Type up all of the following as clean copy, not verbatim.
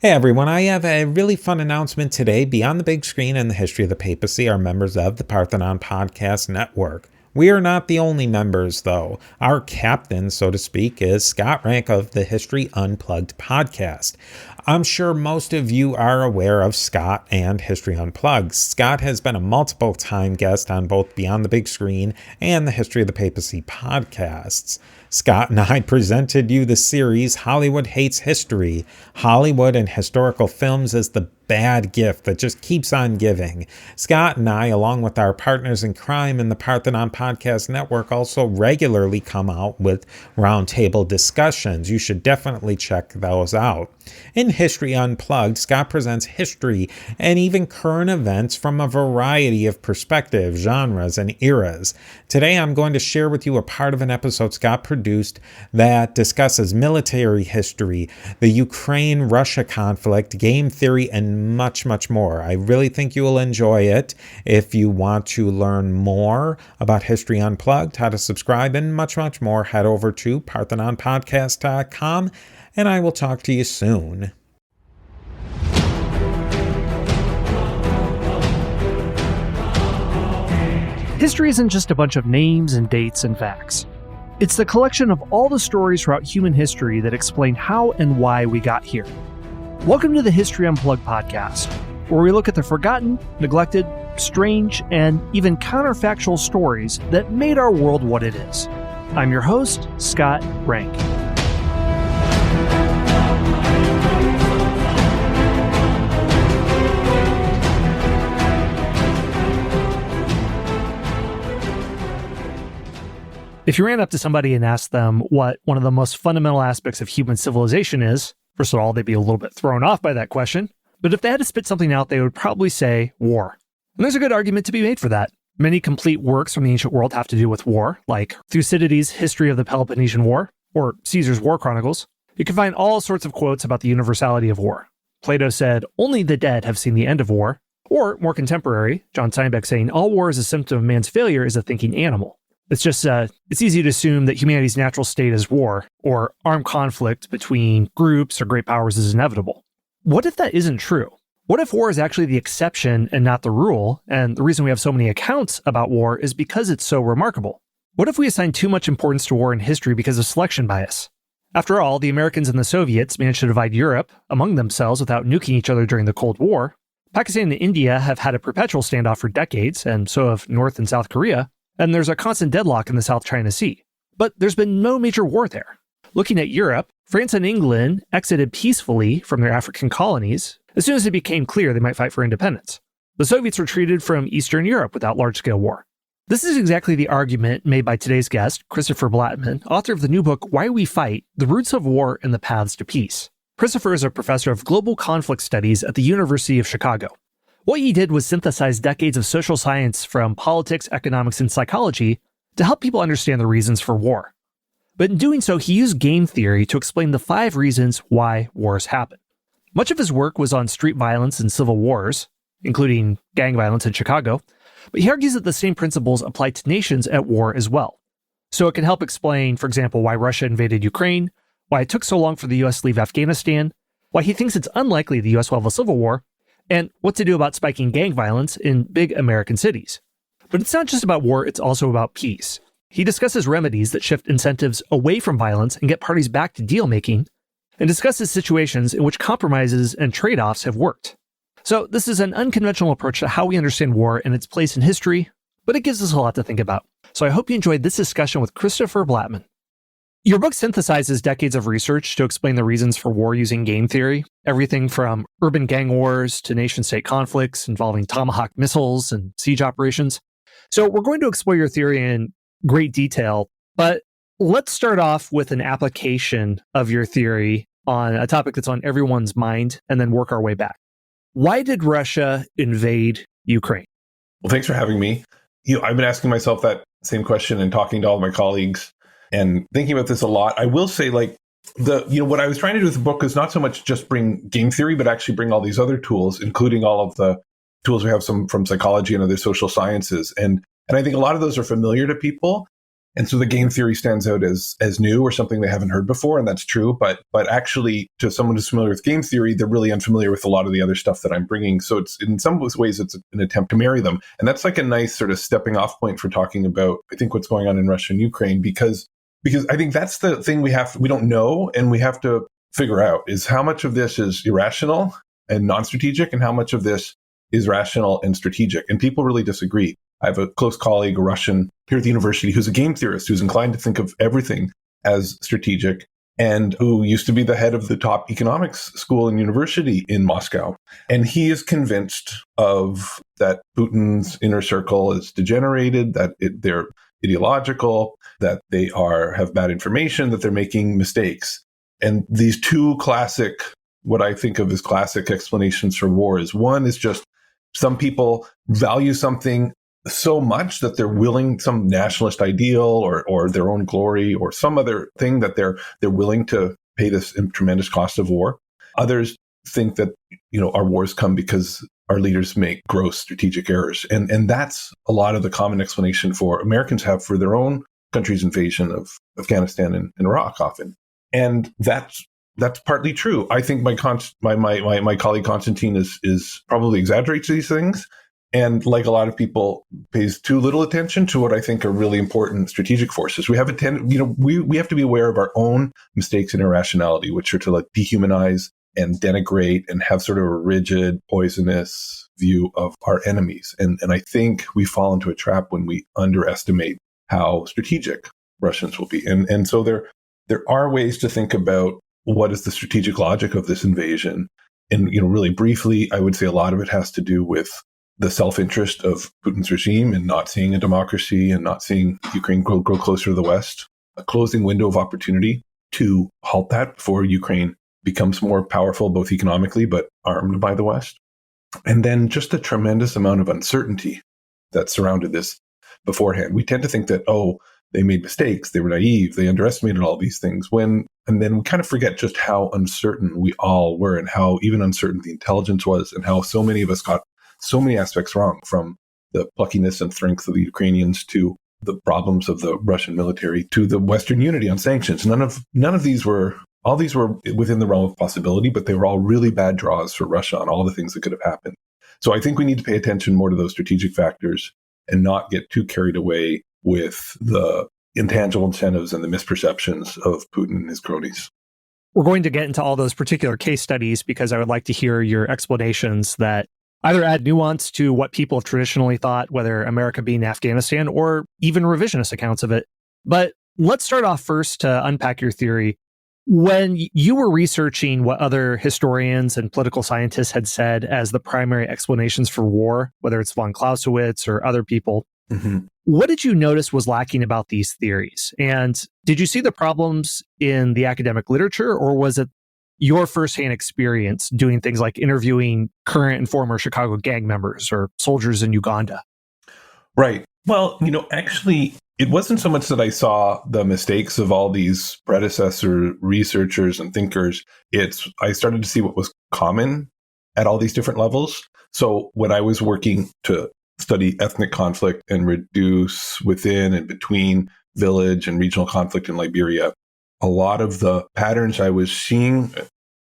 Hey everyone, I have a really fun announcement today. Beyond the Big Screen and the History of the Papacy are members of the Parthenon Podcast Network. We are not the only members, though. Our captain, so to speak, is Scott Rank of the History Unplugged podcast. I'm sure most of you are aware of Scott and History Unplugged. Scott has been a multiple-time guest on both Beyond the Big Screen and the History of the Papacy podcasts. Scott and I presented you the series Hollywood Hates History. Hollywood and historical films is the bad gift that just keeps on giving. Scott and I, along with our partners in crime in the Parthenon Podcast Network, also regularly come out with roundtable discussions. You should definitely check those out. In History Unplugged, Scott presents history and even current events from a variety of perspectives, genres, and eras. Today, I'm going to share with you a part of an episode Scott produced that discusses military history, the Ukraine-Russia conflict, game theory, and much, much more. I really think you will enjoy it. If you want to learn more about History Unplugged, how to subscribe, and much, much more, head over to parthenonpodcast.com, and I will talk to you soon. History isn't just a bunch of names and dates and facts. It's the collection of all the stories throughout human history that explain how and why we got here. Welcome to the History Unplugged podcast, where we look at the forgotten, neglected, strange, and even counterfactual stories that made our world what it is. I'm your host, Scott Rank. If you ran up to somebody and asked them what one of the most fundamental aspects of human civilization is, first of all, they'd be a little bit thrown off by that question. But if they had to spit something out, they would probably say war. And there's a good argument to be made for that. Many complete works from the ancient world have to do with war, like Thucydides' History of the Peloponnesian War, or Caesar's War Chronicles. You can find all sorts of quotes about the universality of war. Plato said, "Only the dead have seen the end of war." Or, more contemporary, John Steinbeck saying, "All war is a symptom of man's failure as a thinking animal." It's just, it's easy to assume that humanity's natural state is war, or armed conflict between groups or great powers is inevitable. What if that isn't true? What if war is actually the exception and not the rule, and the reason we have so many accounts about war is because it's so remarkable? What if we assign too much importance to war in history because of selection bias? After all, the Americans and the Soviets managed to divide Europe among themselves without nuking each other during the Cold War. Pakistan and India have had a perpetual standoff for decades, and so have North and South Korea. And there's a constant deadlock in the South China Sea. But there's been no major war there. Looking at Europe, France and England exited peacefully from their African colonies as soon as it became clear they might fight for independence. The Soviets retreated from Eastern Europe without large-scale war. This is exactly the argument made by today's guest, Christopher Blattman, author of the new book, Why We Fight: The Roots of War and the Paths to Peace. Christopher is a professor of global conflict studies at the University of Chicago. What he did was synthesize decades of social science from politics, economics, and psychology to help people understand the reasons for war. But in doing so, he used game theory to explain the 5 reasons why wars happen. Much of his work was on street violence and civil wars, including gang violence in Chicago, but he argues that the same principles apply to nations at war as well. So it can help explain, for example, why Russia invaded Ukraine, why it took so long for the US to leave Afghanistan, why he thinks it's unlikely the US will have a civil war, and what to do about spiking gang violence in big American cities. But it's not just about war, it's also about peace. He discusses remedies that shift incentives away from violence and get parties back to deal-making, and discusses situations in which compromises and trade-offs have worked. So this is an unconventional approach to how we understand war and its place in history, but it gives us a lot to think about. So I hope you enjoyed this discussion with Christopher Blattman. Your book synthesizes decades of research to explain the reasons for war using game theory, everything from urban gang wars to nation-state conflicts involving Tomahawk missiles and siege operations. So we're going to explore your theory in great detail, but let's start off with an application of your theory on a topic that's on everyone's mind and then work our way back. Why did Russia invade Ukraine? Well, thanks for having me. I've been asking myself that same question and talking to all of my colleagues and thinking about this a lot. I will say, what I was trying to do with the book is not so much just bring game theory, but actually bring all these other tools, including all of the tools we have some from psychology and other social sciences. And I think a lot of those are familiar to people. And so the game theory stands out as new or something they haven't heard before, and that's true. But actually, to someone who's familiar with game theory, they're really unfamiliar with a lot of the other stuff that I'm bringing. So it's in some ways it's an attempt to marry them, and that's like a nice sort of stepping off point for talking about I think what's going on in Russia and Ukraine because I think that's the thing we don't know and we have to figure out is how much of this is irrational and non-strategic, and how much of this is rational and strategic. And people really disagree. I have a close colleague, a Russian here at the university, who's a game theorist, who's inclined to think of everything as strategic, and who used to be the head of the top economics school and university in Moscow. And he is convinced of that Putin's inner circle is degenerated, that they're ideological, that they have bad information, that they're making mistakes. And these two classic, what I think of as classic explanations for war is one is just some people value something so much that they're willing, some nationalist ideal or their own glory or some other thing that they're willing to pay this tremendous cost of war. Others think that, our wars come because our leaders make gross strategic errors. And that's a lot of the common explanation for Americans have for their own country's invasion of Afghanistan and Iraq often. And that's partly true. I think my colleague Constantine is probably exaggerates these things. And like a lot of people, pays too little attention to what I think are really important strategic forces. We have we have to be aware of our own mistakes and irrationality, which are to like dehumanize and denigrate and have sort of a rigid, poisonous view of our enemies. And I think we fall into a trap when we underestimate how strategic Russians will be. And so there are ways to think about what is the strategic logic of this invasion. And really briefly, I would say a lot of it has to do with the self-interest of Putin's regime and not seeing a democracy and not seeing Ukraine grow closer to the West, a closing window of opportunity to halt that before Ukraine becomes more powerful, both economically, but armed by the West. And then just a tremendous amount of uncertainty that surrounded this beforehand. We tend to think that, they made mistakes, they were naive, they underestimated all these things, and then we kind of forget just how uncertain we all were and how even uncertain the intelligence was and how so many of us got so many aspects wrong, from the pluckiness and strength of the Ukrainians to the problems of the Russian military to the Western unity on sanctions. None of these were within the realm of possibility, but they were all really bad draws for Russia on all the things that could have happened. So I think we need to pay attention more to those strategic factors and not get too carried away with the intangible incentives and the misperceptions of Putin and his cronies. We're going to get into all those particular case studies because I would like to hear your explanations that either add nuance to what people have traditionally thought, whether America being Afghanistan, or even revisionist accounts of it. But let's start off first to unpack your theory. When you were researching what other historians and political scientists had said as the primary explanations for war, whether it's von Clausewitz or other people, what did you notice was lacking about these theories? And did you see the problems in the academic literature, or was it your firsthand experience doing things like interviewing current and former Chicago gang members or soldiers in Uganda? Right. Well, actually, it wasn't so much that I saw the mistakes of all these predecessor researchers and thinkers. I started to see what was common at all these different levels. So when I was working to study ethnic conflict and reduce within and between village and regional conflict in Liberia, a lot of the patterns I was seeing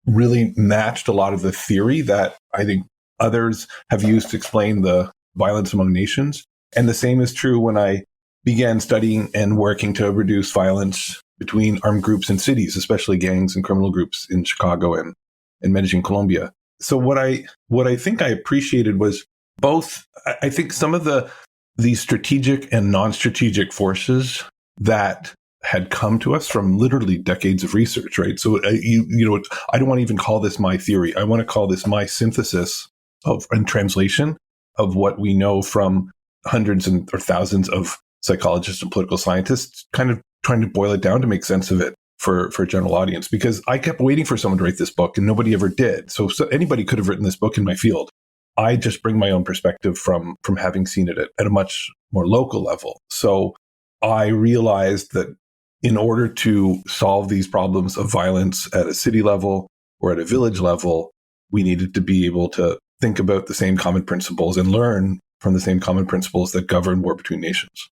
really matched a lot of the theory that I think others have used to explain the violence among nations. And the same is true when I began studying and working to reduce violence between armed groups in cities, especially gangs and criminal groups in Chicago and Medellin, Colombia. So what I think I appreciated was both, I think some of these strategic and non-strategic forces that had come to us from literally decades of research, right? So, I don't want to even call this my theory. I want to call this my synthesis and translation of what we know from hundreds or thousands of psychologists and political scientists, kind of trying to boil it down to make sense of it for a general audience. Because I kept waiting for someone to write this book and nobody ever did. So anybody could have written this book in my field. I just bring my own perspective from having seen it at a much more local level. So I realized that in order to solve these problems of violence at a city level or at a village level, we needed to be able to think about the same common principles and learn from the same common principles that govern war between nations.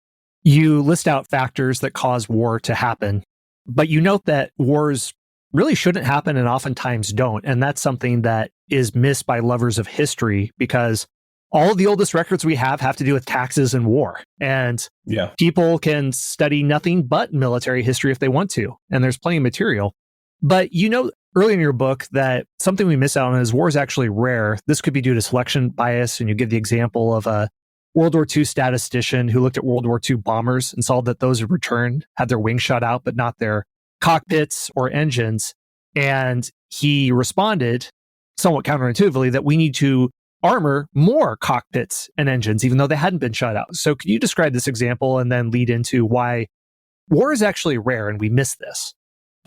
You list out factors that cause war to happen, but you note that wars really shouldn't happen and oftentimes don't. And that's something that is missed by lovers of history because all of the oldest records we have to do with taxes and war. And Yeah. people can study nothing but military history if they want to. And there's plenty of material. But you know, early in your book that something we miss out on is war is actually rare. This could be due to selection bias. And you give the example of a World War II statistician who looked at World War II bombers and saw that those who returned had their wings shot out, but not their cockpits or engines. And he responded somewhat counterintuitively that we need to armor more cockpits and engines, even though they hadn't been shot out. So could you describe this example and then lead into why war is actually rare and we miss this?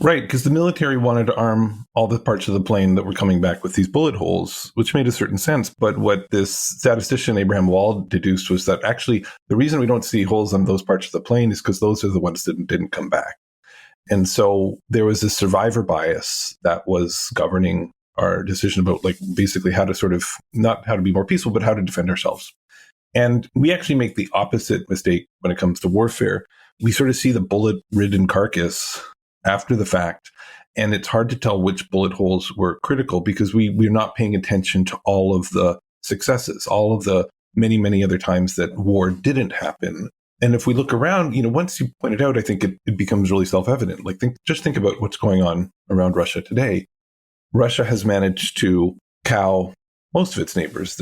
Right, because the military wanted to arm all the parts of the plane that were coming back with these bullet holes, which made a certain sense. But what this statistician, Abraham Wald, deduced was that actually the reason we don't see holes on those parts of the plane is because those are the ones that didn't come back. And so there was this survivor bias that was governing our decision about like basically how to sort of, not how to be more peaceful, but how to defend ourselves. And we actually make the opposite mistake when it comes to warfare. We sort of see the bullet-ridden carcass after the fact, and it's hard to tell which bullet holes were critical because we're not paying attention to all of the successes, all of the many, many other times that war didn't happen. And if we look around, you know, once you point it out, I think it becomes really self-evident. Like, just think about what's going on around Russia today. Russia has managed to cow most of its neighbors.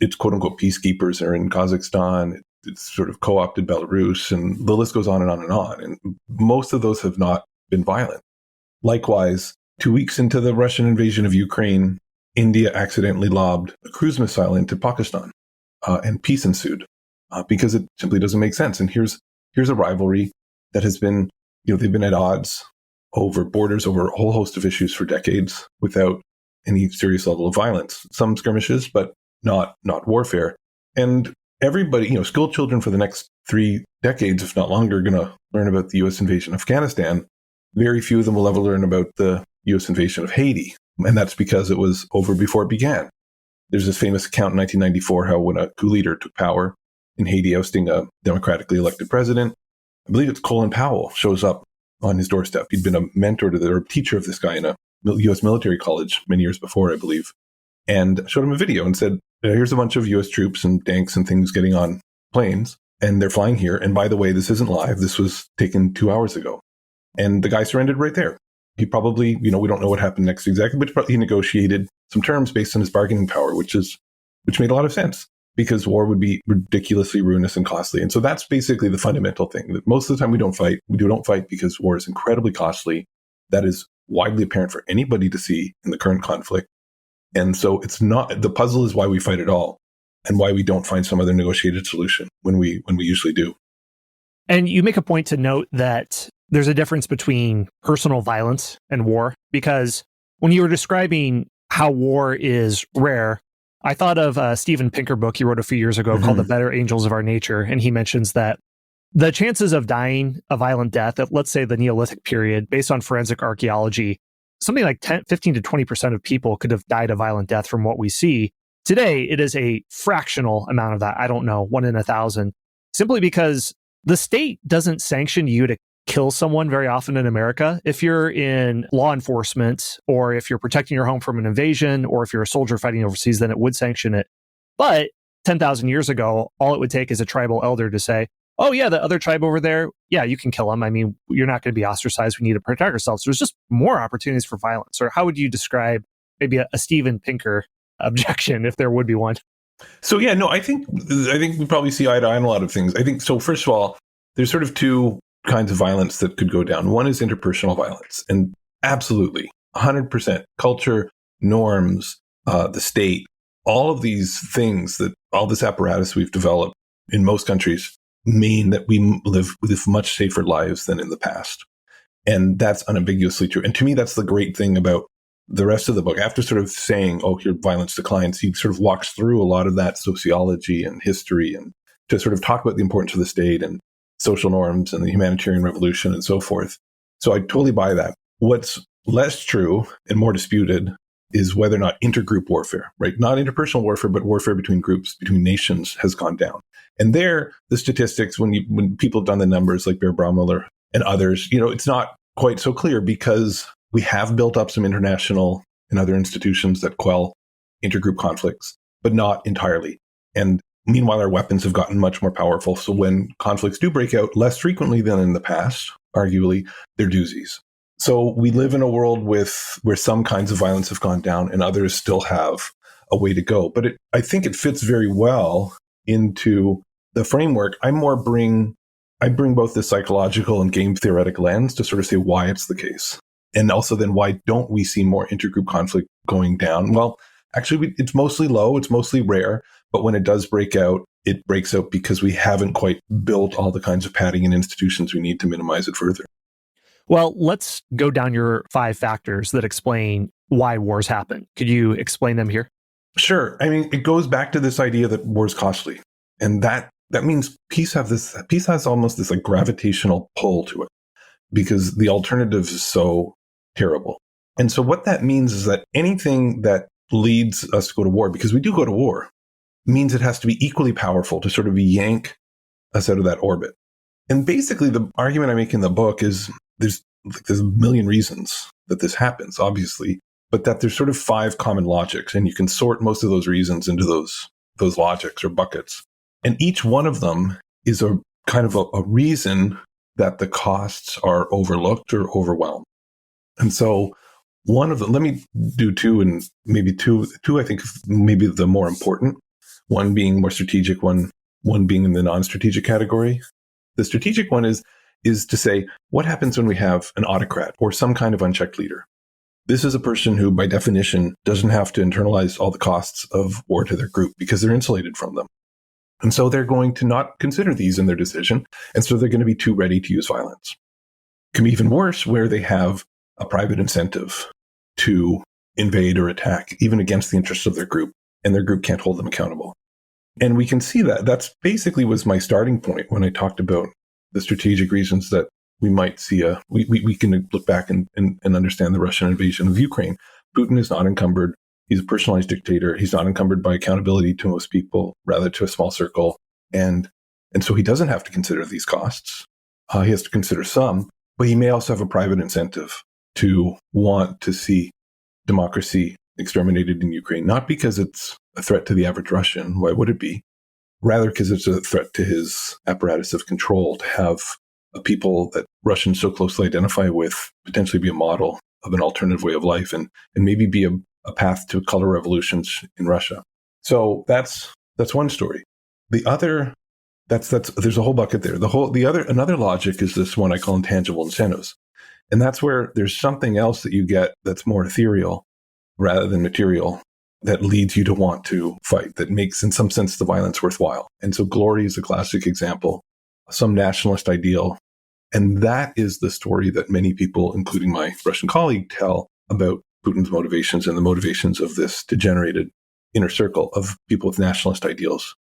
Its quote-unquote peacekeepers are in Kazakhstan. It's sort of co-opted Belarus, and the list goes on and on and on. And most of those have not been violent. Likewise, 2 weeks into the Russian invasion of Ukraine, India accidentally lobbed a cruise missile into Pakistan, and peace ensued because it simply doesn't make sense. And here's a rivalry that has been, you know, they've been at odds over borders, over a whole host of issues for decades without any serious level of violence. Some skirmishes, but not warfare. And everybody, you know, school children for the next 3 decades, if not longer, are going to learn about the U.S. invasion of Afghanistan. Very few of them will ever learn about the U.S. invasion of Haiti. And that's because it was over before it began. There's this famous account in 1994 how when a coup leader took power in Haiti, ousting a democratically elected president, I believe it's Colin Powell, shows up on his doorstep. He'd been a mentor to or teacher of this guy in a U.S. military college many years before, I believe, and showed him a video and said, here's a bunch of U.S. troops and tanks and things getting on planes, and they're flying here. And by the way, this isn't live. This was taken 2 hours ago. And the guy surrendered right there. He probably, you know, we don't know what happened next exactly, but he negotiated some terms based on his bargaining power, which made a lot of sense because war would be ridiculously ruinous and costly. And so that's basically the fundamental thing, that most of the time we don't fight. We don't fight because war is incredibly costly. That is widely apparent for anybody to see in the current conflict. And so it's not, the puzzle is why we fight at all and why we don't find some other negotiated solution when we usually do. And you make a point to note that there's a difference between personal violence and war, because when you were describing how war is rare, I thought of a Steven Pinker book he wrote a few years ago called The Better Angels of Our Nature. And he mentions that the chances of dying a violent death at, let's say, the Neolithic period, based on forensic archaeology, something like 15 to 20% of people could have died a violent death from what we see. Today, it is a fractional amount of that. I don't know, 1 in 1,000, simply because the state doesn't sanction you to kill someone very often in America. If you're in law enforcement, or if you're protecting your home from an invasion, or if you're a soldier fighting overseas, then it would sanction it. But 10,000 years ago, all it would take is a tribal elder to say, oh yeah, the other tribe over there, yeah, you can kill them. I mean, you're not going to be ostracized. We need to protect ourselves. There's just more opportunities for violence. Or how would you describe maybe a Steven Pinker objection, if there would be one? So yeah, no, I think we probably see eye to eye on a lot of things. I think, so first of all, there's sort of two kinds of violence that could go down. One is interpersonal violence, and absolutely 100% culture, norms, the state, all of these things, that all this apparatus we've developed in most countries mean that we live with much safer lives than in the past. And that's unambiguously true. And to me, that's the great thing about the rest of the book. After sort of saying, oh, here violence declines, he sort of walks through a lot of that sociology and history, and to sort of talk about the importance of the state and social norms and the humanitarian revolution and so forth. So I totally buy that. What's less true and more disputed is whether or not intergroup warfare, right? Not interpersonal warfare, but warfare between groups, between nations, has gone down. And there, the statistics, when people have done the numbers like Bear Bromwell and others, it's not quite so clear because we have built up some international and other institutions that quell intergroup conflicts, but not entirely. And meanwhile, our weapons have gotten much more powerful. So when conflicts do break out, less frequently than in the past, arguably, they're doozies. So we live in a world where some kinds of violence have gone down and others still have a way to go. But I think it fits very well into the framework. I bring both the psychological and game theoretic lens to sort of say why it's the case. And also then why don't we see more intergroup conflict going down? Well, actually, it's mostly low. It's mostly rare. But when it does break out, it breaks out because we haven't quite built all the kinds of padding and institutions we need to minimize it further. Well, let's go down your 5 factors that explain why wars happen. Could you explain them here? Sure. I mean, it goes back to this idea that war is costly. And that means peace has almost this like gravitational pull to it because the alternative is so terrible. And so what that means is that anything that leads us to go to war, because we do go to war, means it has to be equally powerful to sort of yank us out of that orbit. And basically the argument I make in the book is there's a million reasons that this happens, obviously, but that there's sort of 5 common logics, and you can sort most of those reasons into those logics or buckets. And each one of them is a kind of a reason that the costs are overlooked or overwhelmed. And so one of them, let me do 2 and maybe two, I think maybe the more important, one being more strategic, one being in the non-strategic category. The strategic one is to say, what happens when we have an autocrat or some kind of unchecked leader? This is a person who, by definition, doesn't have to internalize all the costs of war to their group because they're insulated from them. And so they're going to not consider these in their decision. And so they're going to be too ready to use violence. It can be even worse where they have a private incentive to invade or attack, even against the interests of their group, and their group can't hold them accountable. And we can see that. That's basically was my starting point when I talked about the strategic reasons that we might see we can look back and understand the Russian invasion of Ukraine. Putin is not encumbered. He's a personalized dictator. He's not encumbered by accountability to most people, rather to a small circle. And so he doesn't have to consider these costs. He has to consider some, but he may also have a private incentive to want to see democracy exterminated in Ukraine, not because it's a threat to the average Russian. Why would it be? Rather because it's a threat to his apparatus of control to have a people that Russians so closely identify with potentially be a model of an alternative way of life and maybe be a path to color revolutions in Russia. So that's one story. The other, there's a whole bucket there. Another logic is this one I call intangible incentives. And that's where there's something else that you get that's more ethereal rather than material that leads you to want to fight, that makes in some sense the violence worthwhile. And so glory is a classic example, some nationalist ideal. And that is the story that many people, including my Russian colleague, tell about Putin's motivations and the motivations of this degenerated inner circle of people with nationalist ideals.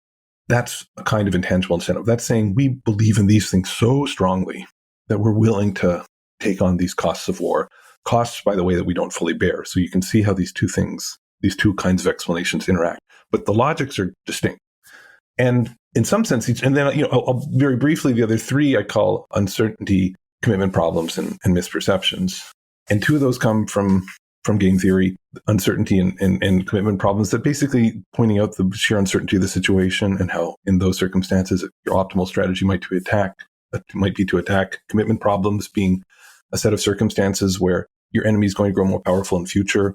That's a kind of intangible incentive. That's saying we believe in these things so strongly that we're willing to take on these costs of war. Costs, by the way, that we don't fully bear. So you can see how these two kinds of explanations interact. But the logics are distinct. And in some sense, I'll very briefly, the other 3 I call uncertainty, commitment problems, and misperceptions. And 2 of those come from game theory, uncertainty and commitment problems, that basically pointing out the sheer uncertainty of the situation and how in those circumstances your optimal strategy might be to attack. Commitment problems being a set of circumstances where your enemy is going to grow more powerful in future.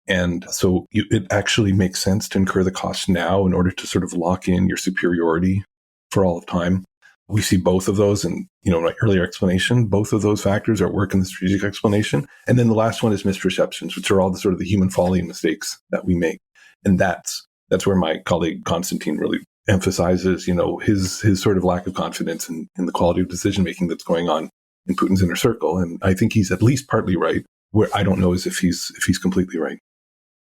And so it actually makes sense to incur the cost now in order to sort of lock in your superiority for all of time. We see both of those in, my earlier explanation. Both of those factors are at work in the strategic explanation. And then the last one is misperceptions, which are all the sort of the human folly and mistakes that we make. And that's where my colleague Constantine really emphasizes, his sort of lack of confidence in the quality of decision making that's going on in Putin's inner circle. And I think he's at least partly right. Where I don't know is if he's completely right.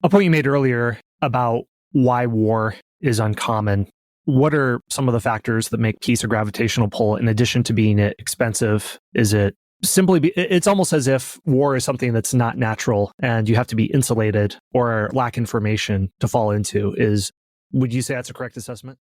A point you made earlier about why war is uncommon. What are some of the factors that make peace a gravitational pull in addition to being expensive? Is it simply, it's almost as if war is something that's not natural and you have to be insulated or lack information to fall into. Would you say that's a correct assessment?